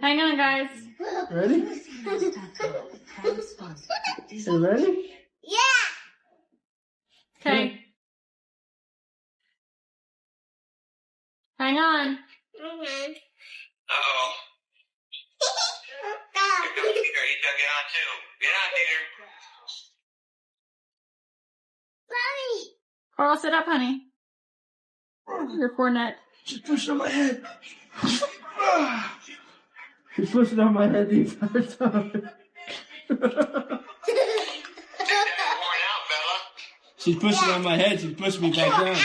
Hang on, guys. Ready? You ready? Yeah. Okay. Hang on. Uh-oh. Here comes Peter. He's gonna get on too. Get on, Peter. Mommy. Carl, sit up, honey. Your cornet. She's pushing on my head. She's pushing on my head the entire time. She's pushing on my head. She's pushing me back down.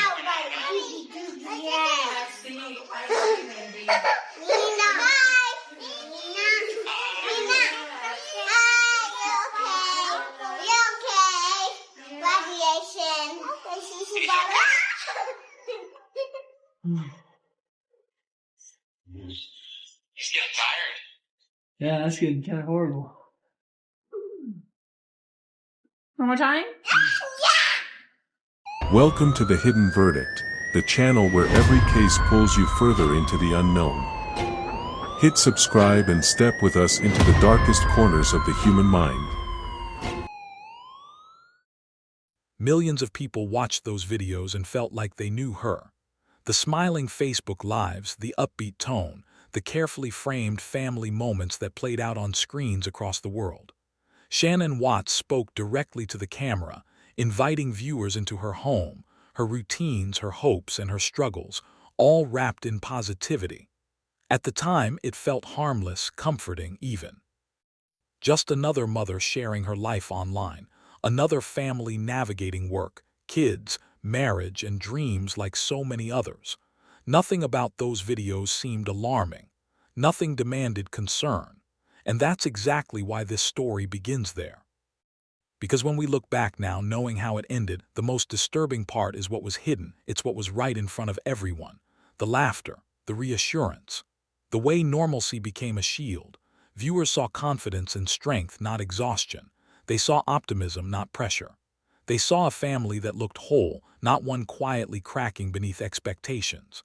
He's getting tired. Yeah, that's getting kind of horrible. One more time. Welcome to The Hidden Verdict, the channel where every case pulls you further into the unknown. Hit subscribe and step with us into the darkest corners of the human mind. Millions of people watched those videos and felt like they knew her. The smiling Facebook Lives, the upbeat tone, the carefully framed family moments that played out on screens across the world. Shanann Watts spoke directly to the camera, inviting viewers into her home, her routines, her hopes, and her struggles, all wrapped in positivity. At the time, it felt harmless, comforting even. Just another mother sharing her life online, another family navigating work, kids, marriage, and dreams like so many others. Nothing about those videos seemed alarming. Nothing demanded concern. And that's exactly why this story begins there. Because when we look back now, knowing how it ended, the most disturbing part is what was hidden. It's what was right in front of everyone. The laughter, the reassurance, the way normalcy became a shield. Viewers saw confidence and strength, not exhaustion. They saw optimism, not pressure. They saw a family that looked whole, not one quietly cracking beneath expectations.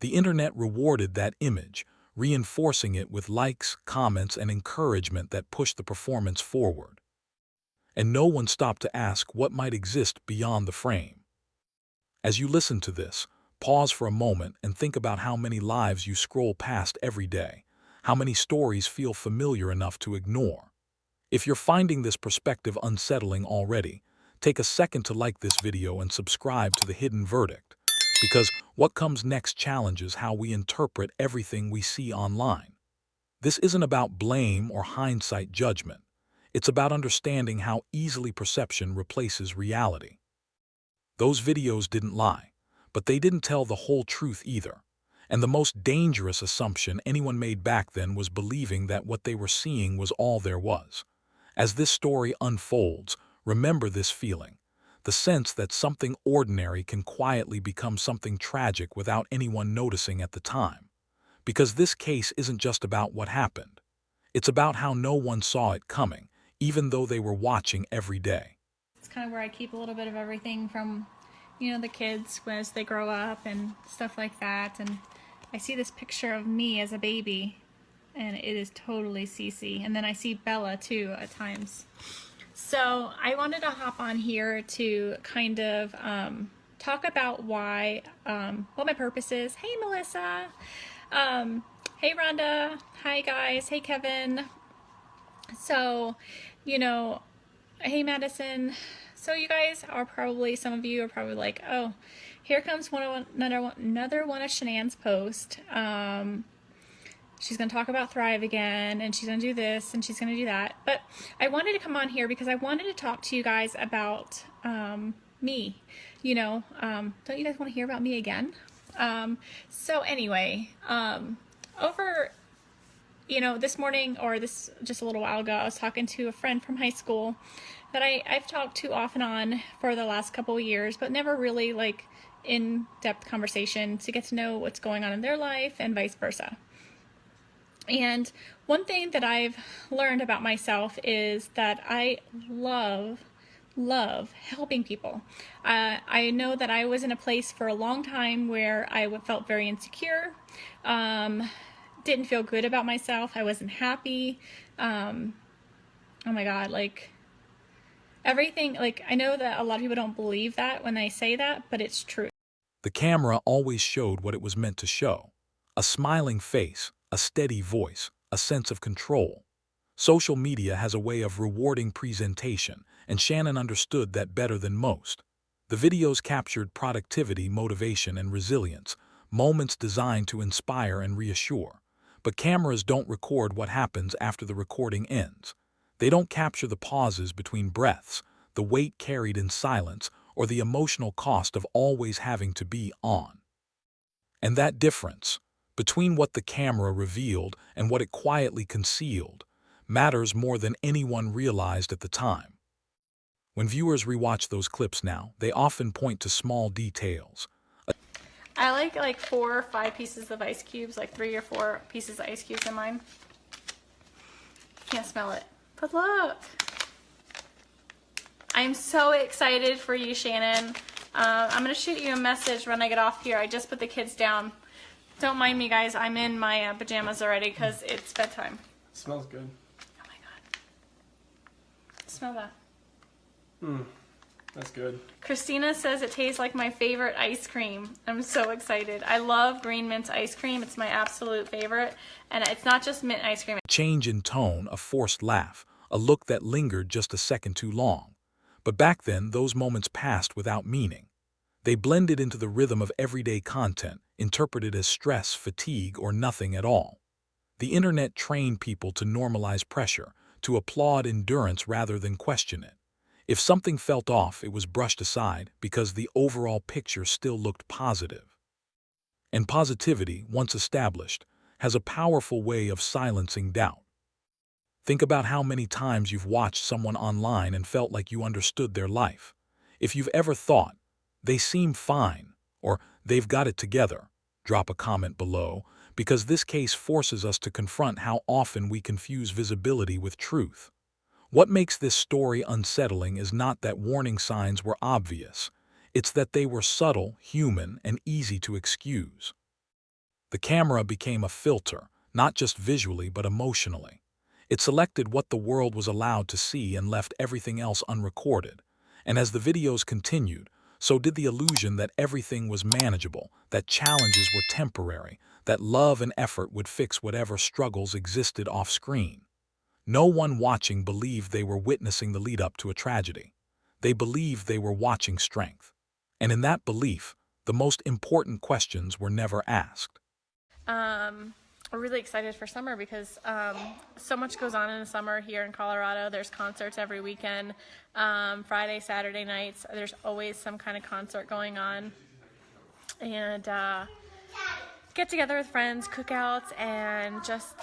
The internet rewarded that image, reinforcing it with likes, comments, and encouragement that pushed the performance forward. And no one stopped to ask what might exist beyond the frame. As you listen to this, pause for a moment and think about how many lives you scroll past every day, how many stories feel familiar enough to ignore. If you're finding this perspective unsettling already, take a second to like this video and subscribe to The Hidden Verdict, because what comes next challenges how we interpret everything we see online. This isn't about blame or hindsight judgment. It's about understanding how easily perception replaces reality. Those videos didn't lie, but they didn't tell the whole truth either. And the most dangerous assumption anyone made back then was believing that what they were seeing was all there was. As this story unfolds, remember this feeling, the sense that something ordinary can quietly become something tragic without anyone noticing at the time. Because this case isn't just about what happened. It's about how no one saw it coming, even though they were watching every day. It's kind of where I keep a little bit of everything from, the kids as they grow up and stuff like that. And I see this picture of me as a baby, and it is totally Cece. And then I see Bella too at times. So I wanted to hop on here to kind of talk about why, what my purpose is. Hey, Melissa. Hey, Rhonda. Hi, guys. Hey, Kevin. So, hey, Madison. So you guys are probably, some of you are probably like, oh, here comes another one of Shanann's posts. She's going to talk about Thrive again, and she's going to do this, and she's going to do that. But I wanted to come on here because I wanted to talk to you guys about me. Don't you guys want to hear about me again? So anyway, over, this morning, or this just a little while ago, I was talking to a friend from high school that I've talked to off and on for the last couple of years, but never really like in-depth conversation to get to know what's going on in their life and vice versa. And one thing that I've learned about myself is that I love helping people. I know that I was in a place for a long time where I felt very insecure, didn't feel good about myself. I wasn't happy. Oh my God, like everything, like I know that a lot of people don't believe that when they say that, but it's true. The camera always showed what it was meant to show. A smiling face, a steady voice, a sense of control. Social media has a way of rewarding presentation, and Shanann understood that better than most. The videos captured productivity, motivation, and resilience, moments designed to inspire and reassure. But cameras don't record what happens after the recording ends. They don't capture the pauses between breaths, the weight carried in silence, or the emotional cost of always having to be on. And that difference, between what the camera revealed and what it quietly concealed, matters more than anyone realized at the time. When viewers rewatch those clips now, they often point to small details. I like 4 or 5 pieces of ice cubes, like 3 or 4 pieces of ice cubes in mine. Can't smell it, but look. I'm so excited for you, Shanann. I'm gonna shoot you a message when I get off here. I just put the kids down. Don't mind me, guys. I'm in my pajamas already because it's bedtime. It smells good. Oh my God. Smell that. That's good. Christina says it tastes like my favorite ice cream. I'm so excited. I love green mint ice cream. It's my absolute favorite. And it's not just mint ice cream. Change in tone, a forced laugh, a look that lingered just a second too long. But back then, those moments passed without meaning. They blended into the rhythm of everyday content, interpreted as stress, fatigue, or nothing at all. The internet trained people to normalize pressure, to applaud endurance rather than question it. If something felt off, it was brushed aside because the overall picture still looked positive. And positivity, once established, has a powerful way of silencing doubt. Think about how many times you've watched someone online and felt like you understood their life. If you've ever thought, they seem fine, or they've got it together, drop a comment below, because this case forces us to confront how often we confuse visibility with truth. What makes this story unsettling is not that warning signs were obvious. It's that they were subtle, human, and easy to excuse. The camera became a filter, not just visually but emotionally. It selected what the world was allowed to see and left everything else unrecorded. And as the videos continued, so did the illusion that everything was manageable, that challenges were temporary, that love and effort would fix whatever struggles existed off-screen. No one watching believed they were witnessing the lead-up to a tragedy. They believed they were watching strength. And in that belief, the most important questions were never asked. We're really excited for summer because so much goes on in the summer here in Colorado. There's concerts every weekend, Friday, Saturday nights. There's always some kind of concert going on. And get together with friends, cookouts, and just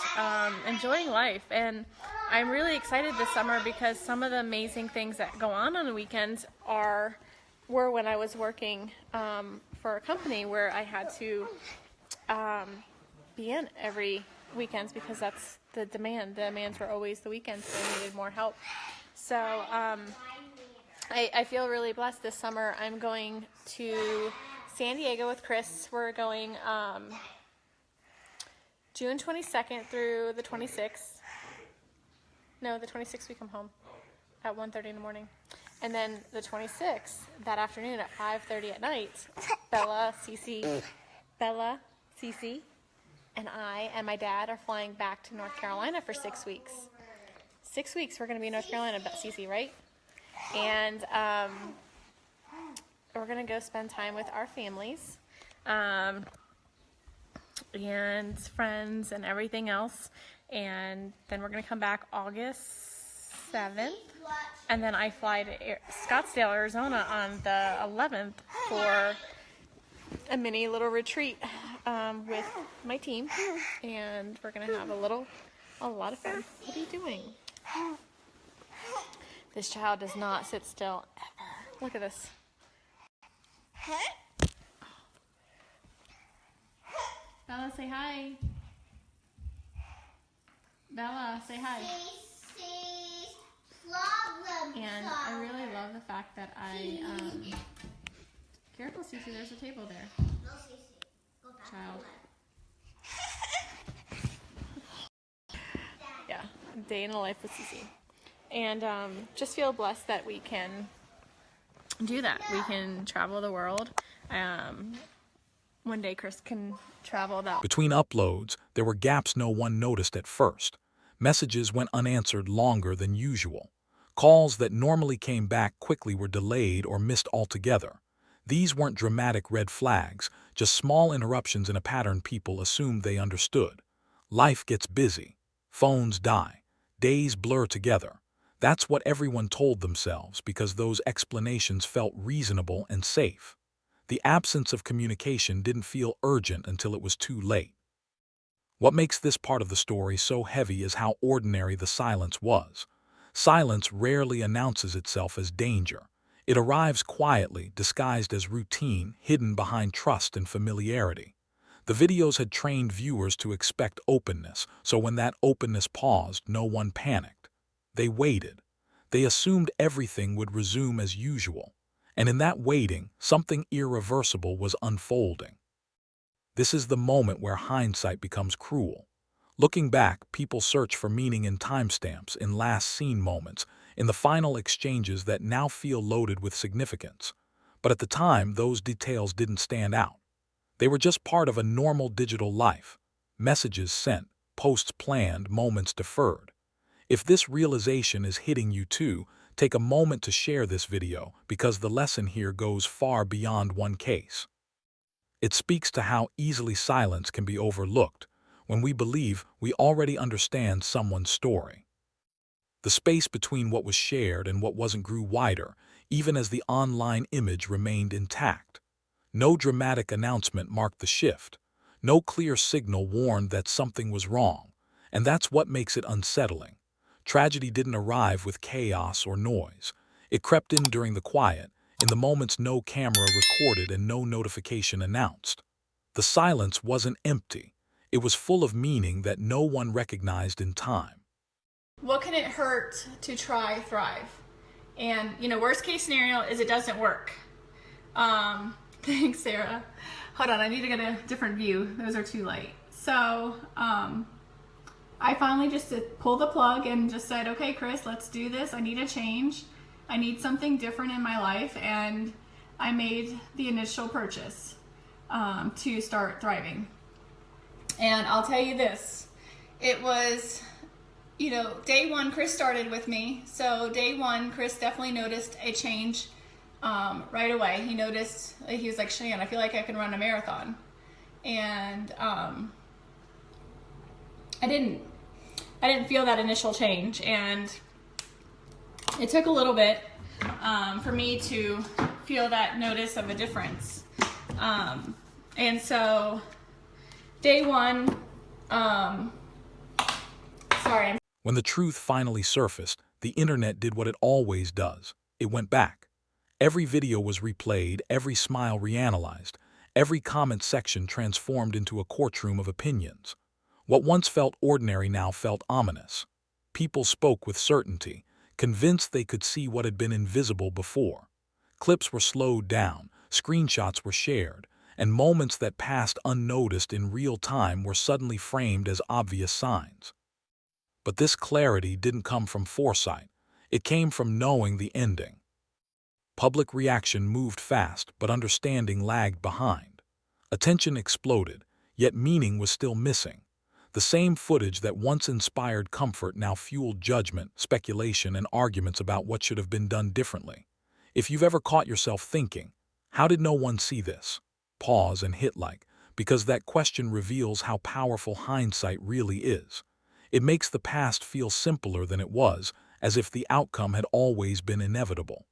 enjoying life. And I'm really excited this summer because some of the amazing things that go on the weekends were when I was working for a company where I had to be in every weekends because that's the demand. The demands were always the weekends, so I needed more help. So I feel really blessed this summer. I'm going to San Diego with Chris. We're going June 22nd through the 26th. No, the 26th we come home at 1:30 in the morning. And then the 26th, that afternoon at 5:30 at night, Bella, Cece, and I and my dad are flying back to North Carolina for 6 weeks. 6 weeks we're going to be in North Carolina, Cece, right? And we're going to go spend time with our families and friends and everything else. And then we're going to come back August 7th. And then I fly to Scottsdale, Arizona on the 11th for a mini little retreat with my team, and we're gonna have a lot of fun. What are you doing? This child does not sit still ever. Look at this. Bella, say hi. Bella, say hi. And I really love the fact that careful, Cece, there's a table there. Child. day in the life with Cece. And just feel blessed that we can do that. We can travel the world. One day Chris can travel that. Between uploads, there were gaps no one noticed at first. Messages went unanswered longer than usual. Calls that normally came back quickly were delayed or missed altogether. These weren't dramatic red flags, just small interruptions in a pattern people assumed they understood. Life gets busy. Phones die. Days blur together. That's what everyone told themselves because those explanations felt reasonable and safe. The absence of communication didn't feel urgent until it was too late. What makes this part of the story so heavy is how ordinary the silence was. Silence rarely announces itself as danger. It arrives quietly, disguised as routine, hidden behind trust and familiarity. The videos had trained viewers to expect openness, so when that openness paused, no one panicked. They waited. They assumed everything would resume as usual. And in that waiting, something irreversible was unfolding. This is the moment where hindsight becomes cruel. Looking back, people search for meaning in timestamps, in last-seen moments, in the final exchanges that now feel loaded with significance. But at the time, those details didn't stand out. They were just part of a normal digital life. Messages sent, posts planned, moments deferred. If this realization is hitting you too, take a moment to share this video because the lesson here goes far beyond one case. It speaks to how easily silence can be overlooked when we believe we already understand someone's story. The space between what was shared and what wasn't grew wider, even as the online image remained intact. No dramatic announcement marked the shift. No clear signal warned that something was wrong. And that's what makes it unsettling. Tragedy didn't arrive with chaos or noise. It crept in during the quiet, in the moments no camera recorded and no notification announced. The silence wasn't empty. It was full of meaning that no one recognized in time. What can it hurt to try thrive? And, worst case scenario is it doesn't work. Thanks, Sarah. Hold on, I need to get a different view. Those are too light. So, I finally just pulled the plug and just said, okay, Chris, let's do this. I need a change. I need something different in my life. And I made the initial purchase to start thriving. And I'll tell you this, it was, day one, Chris started with me. So day one, Chris definitely noticed a change right away. He noticed, he was like, Shanann, I feel like I can run a marathon. And I didn't feel that initial change, and it took a little bit for me to feel that notice of a difference. And so day one, sorry. When the truth finally surfaced, the internet did what it always does. It went back. Every video was replayed, every smile reanalyzed, every comment section transformed into a courtroom of opinions. What once felt ordinary now felt ominous. People spoke with certainty, convinced they could see what had been invisible before. Clips were slowed down, screenshots were shared, and moments that passed unnoticed in real time were suddenly framed as obvious signs. But this clarity didn't come from foresight. It came from knowing the ending. Public reaction moved fast, but understanding lagged behind. Attention exploded, yet meaning was still missing. The same footage that once inspired comfort now fueled judgment, speculation, and arguments about what should have been done differently. If you've ever caught yourself thinking, how did no one see this? Pause and hit like, because that question reveals how powerful hindsight really is. It makes the past feel simpler than it was, as if the outcome had always been inevitable.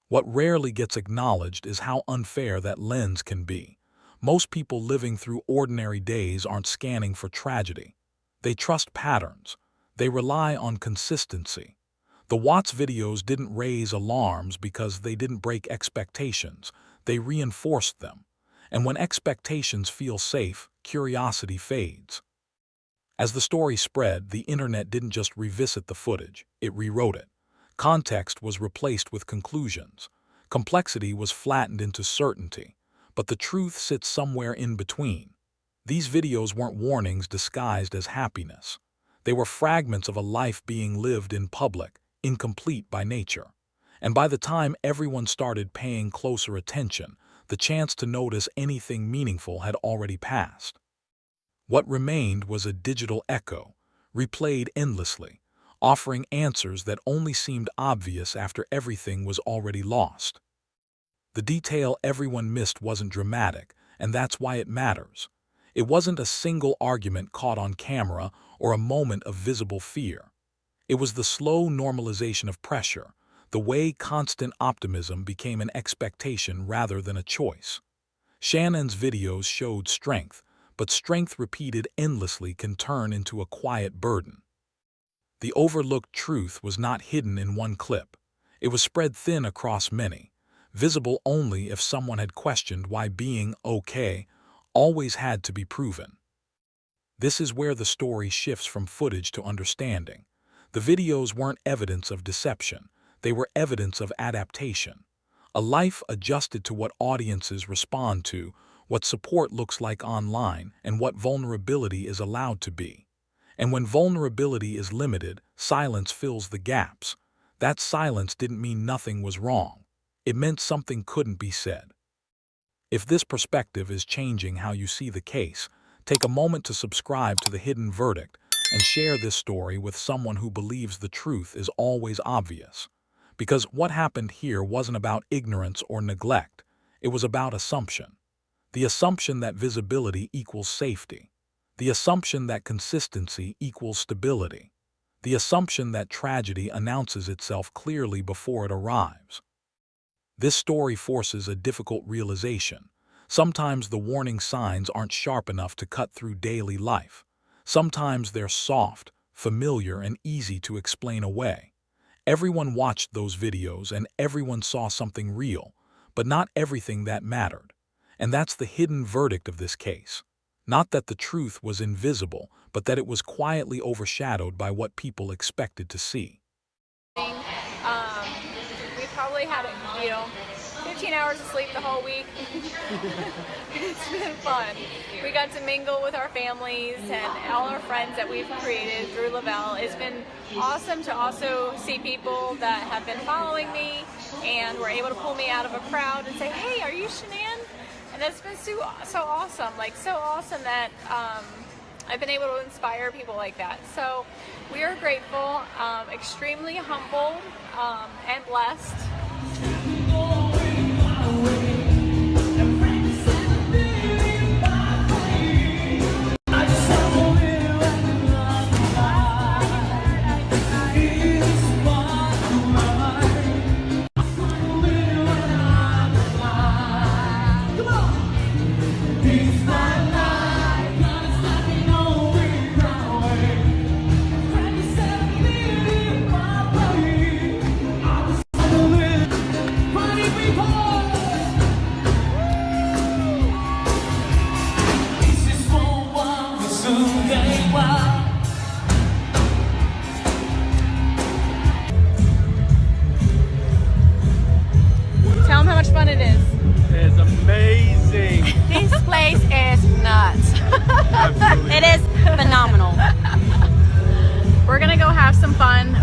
What rarely gets acknowledged is how unfair that lens can be. Most people living through ordinary days aren't scanning for tragedy. They trust patterns. They rely on consistency. The Watts videos didn't raise alarms because they didn't break expectations. They reinforced them. And when expectations feel safe, curiosity fades. As the story spread, the internet didn't just revisit the footage, it rewrote it. Context was replaced with conclusions. Complexity was flattened into certainty. But the truth sits somewhere in between. These videos weren't warnings disguised as happiness. They were fragments of a life being lived in public, incomplete by nature. And by the time everyone started paying closer attention, the chance to notice anything meaningful had already passed. What remained was a digital echo, replayed endlessly, offering answers that only seemed obvious after everything was already lost. The detail everyone missed wasn't dramatic, and that's why it matters. It wasn't a single argument caught on camera or a moment of visible fear. It was the slow normalization of pressure, the way constant optimism became an expectation rather than a choice. Shannon's videos showed strength, but strength repeated endlessly can turn into a quiet burden. The overlooked truth was not hidden in one clip. It was spread thin across many, visible only if someone had questioned why being okay always had to be proven. This is where the story shifts from footage to understanding. The videos weren't evidence of deception, they were evidence of adaptation. A life adjusted to what audiences respond to, what support looks like online, and what vulnerability is allowed to be. And when vulnerability is limited, silence fills the gaps. That silence didn't mean nothing was wrong. It meant something couldn't be said. If this perspective is changing how you see the case, take a moment to subscribe to The Hidden Verdict and share this story with someone who believes the truth is always obvious. Because what happened here wasn't about ignorance or neglect, it was about assumption. The assumption that visibility equals safety. The assumption that consistency equals stability. The assumption that tragedy announces itself clearly before it arrives. This story forces a difficult realization. Sometimes the warning signs aren't sharp enough to cut through daily life. Sometimes they're soft, familiar, and easy to explain away. Everyone watched those videos and everyone saw something real, but not everything that mattered. And that's the hidden verdict of this case. Not that the truth was invisible, but that it was quietly overshadowed by what people expected to see. We probably had, 15 hours of sleep the whole week. It's been fun. We got to mingle with our families and all our friends that we've created through Lavelle. It's been awesome to also see people that have been following me and were able to pull me out of a crowd and say, hey, are you Shanann? And it's been so awesome, so awesome that I've been able to inspire people like that. So we are grateful, extremely humbled, and blessed. Tell them how much fun it is. It's amazing. This place is nuts. It is phenomenal. We're gonna go have some fun.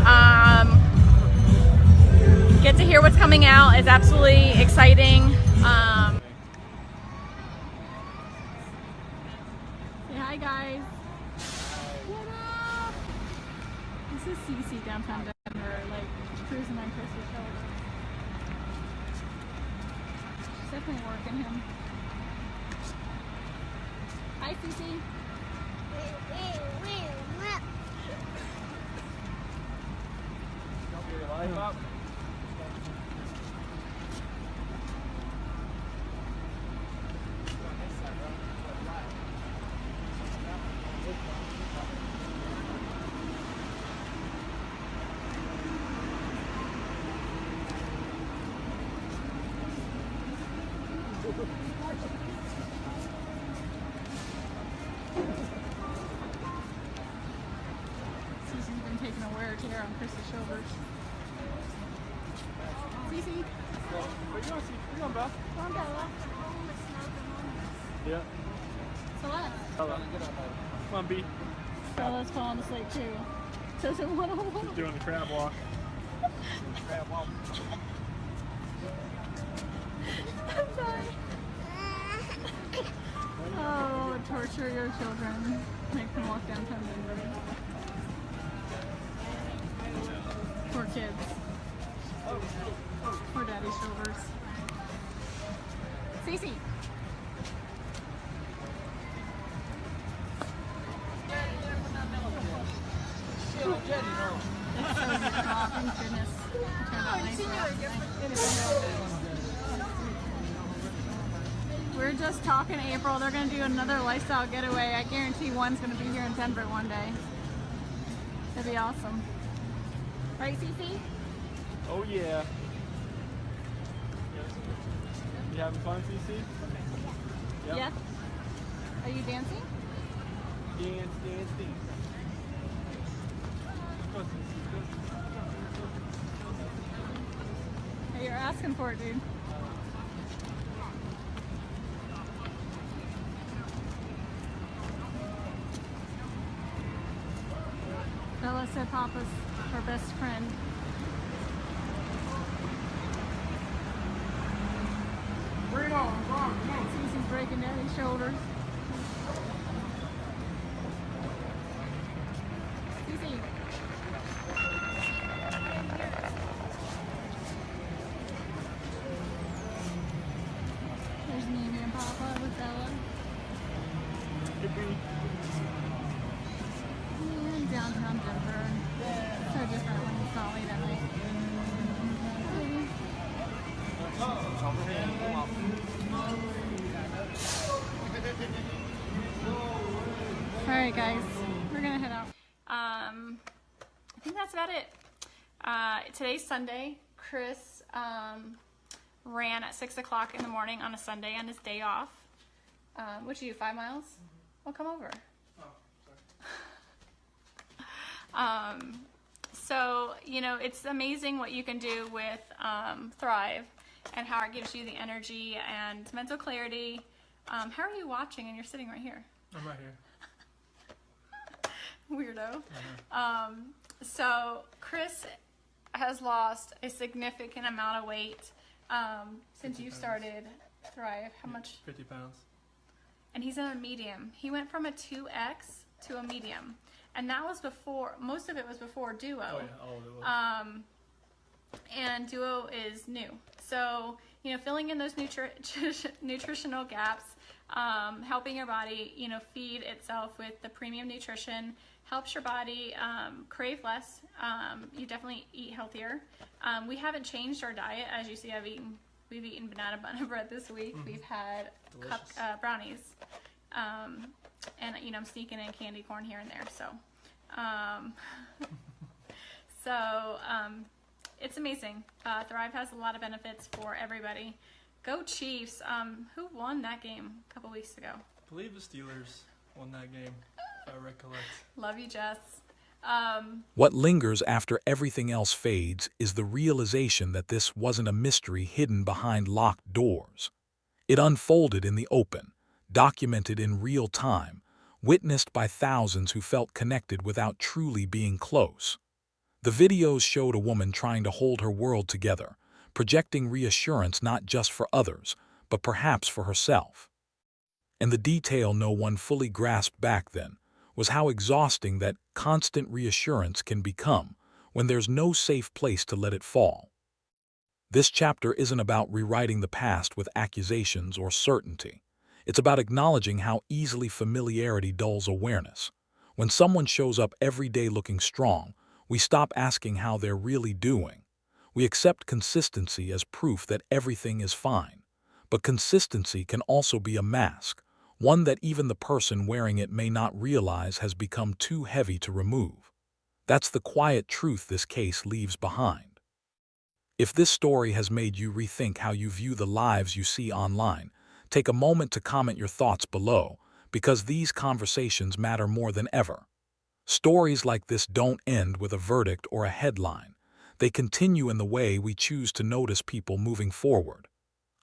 Get to hear what's coming out. It's absolutely exciting. Say hi, guys. What up? This is Cece downtown Denver, like cruising on Chris's shoulder. She's definitely working him. Hi, Cece. Cece's been taking a wear care on Chris's shoulders. Cece. Where you going, Belle? Come on, Bella. Yeah. Celeste. Hello. Come on, B. Bella's falling asleep too. Doesn't want to walk. Doing the crab walk. I'm sorry. Oh, torture your children. Make them walk downtown Denver. Poor kids. Poor daddy's shoulders. Cece. It's so good. Oh, thank goodness. It turned out nice for us. We're just talking April. They're going to do another lifestyle getaway. I guarantee one's going to be here in Denver one day. It'd be awesome. Right, Cece? Oh yeah. You having fun, CC? Yep. Yeah. Are you dancing? Dance, dance, dance. Go, CC, go, CC. Hey, you're asking for it, dude. Bella said Papa's her best friend. Bring it on, come on. Cece's breaking Daddy's shoulders. Cece. There's Mimi and Papa with Bella. And downtown Denver. So different when it's not late at night. Alright guys, we're gonna head out. I think that's about it. Today's Sunday. Chris ran at 6 o'clock in the morning on a Sunday on his day off. What'd you do, 5 miles? Well, come over. So, you know, it's amazing what you can do with Thrive and how it gives you the energy and mental clarity. How are you watching and you're sitting right here? I'm right here. Weirdo. So Chris has lost a significant amount of weight since you started Thrive. How much? 50 pounds. And he's in a medium. He went from a 2X to a medium. And that was before, most of it was before Duo. Oh yeah, all of it was. And Duo is new. So, you know, filling in those nutritional gaps, helping your body, you know, feed itself with the premium nutrition, helps your body crave less. You definitely eat healthier. We haven't changed our diet. As you see, we've eaten banana bun bread this week. We've had brownies. And, you know, I'm sneaking in candy corn here and there. So, it's amazing. Thrive has a lot of benefits for everybody. Go Chiefs. Who won that game a couple weeks ago? I believe the Steelers won that game, if I recollect. Love you, Jess. What lingers after everything else fades is the realization that this wasn't a mystery hidden behind locked doors. It unfolded in the open, documented in real time, witnessed by thousands who felt connected without truly being close. The videos showed a woman trying to hold her world together, projecting reassurance not just for others, but perhaps for herself. And the detail no one fully grasped back then was how exhausting that constant reassurance can become when there's no safe place to let it fall. This chapter isn't about rewriting the past with accusations or certainty. It's about acknowledging how easily familiarity dulls awareness. When someone shows up every day looking strong, we stop asking how they're really doing. We accept consistency as proof that everything is fine. But consistency can also be a mask, one that even the person wearing it may not realize has become too heavy to remove. That's the quiet truth this case leaves behind. If this story has made you rethink how you view the lives you see online, take a moment to comment your thoughts below, because these conversations matter more than ever. Stories like this don't end with a verdict or a headline. They continue in the way we choose to notice people moving forward.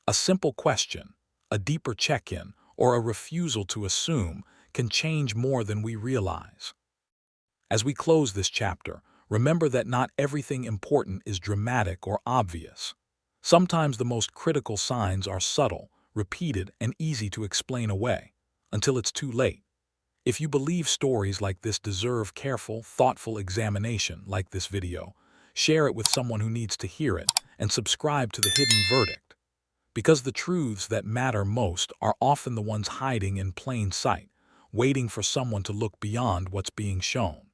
A simple question, a deeper check-in, or a refusal to assume can change more than we realize. As we close this chapter, remember that not everything important is dramatic or obvious. Sometimes the most critical signs are subtle, repeated, and easy to explain away, until it's too late. If you believe stories like this deserve careful, thoughtful examination, like this video, share it with someone who needs to hear it, and subscribe to The Hidden Verdict. Because the truths that matter most are often the ones hiding in plain sight, waiting for someone to look beyond what's being shown.